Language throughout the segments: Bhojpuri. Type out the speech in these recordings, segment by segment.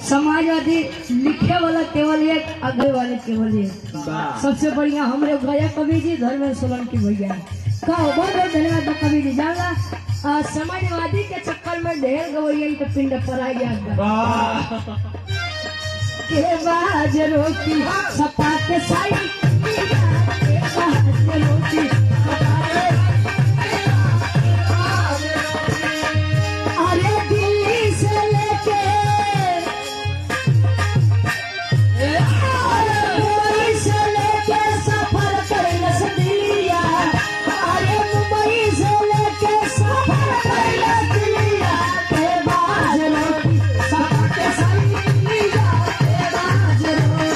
समाजवादी लिखे वाला केवल एक, आगे वाले केवल एक। सबसे बढ़िया हमारे गया कवि जी धर्मेंद्र सोलंकी भैया का बहुत बहुत धन्यवाद कवि जी। जानला समाजवादी के चक्कर में ढेर गवैया के पिंड पर आ गया के बाज रोटी सपा के साई के बाज रोटी अरे दिल्ली से लेके मुंबई से लेके सफर कैलस दिल्लिया। अरे मुंबई से लेके सफर कैलस दिल्लिया के बाज रोटी सपा के साई के बाज रोटी।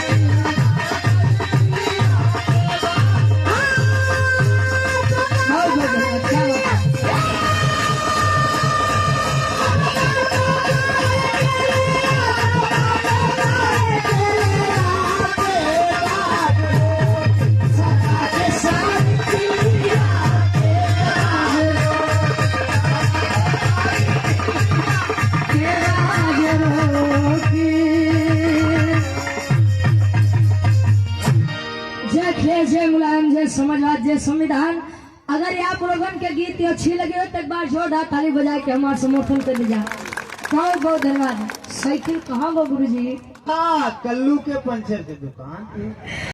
जय मुलायम, जय समाजवाद, जय संविधान। अगर ये आप लोगन के गीत अच्छी लगे हो तो एक बार जोरदार ताली बजा के हमारा समर्थन कर दीजिए। बहुत बहुत धन्यवाद। साइकिल कहाँ गो गुरु जी? हाँ, कल्लू के पंचर की दुकान।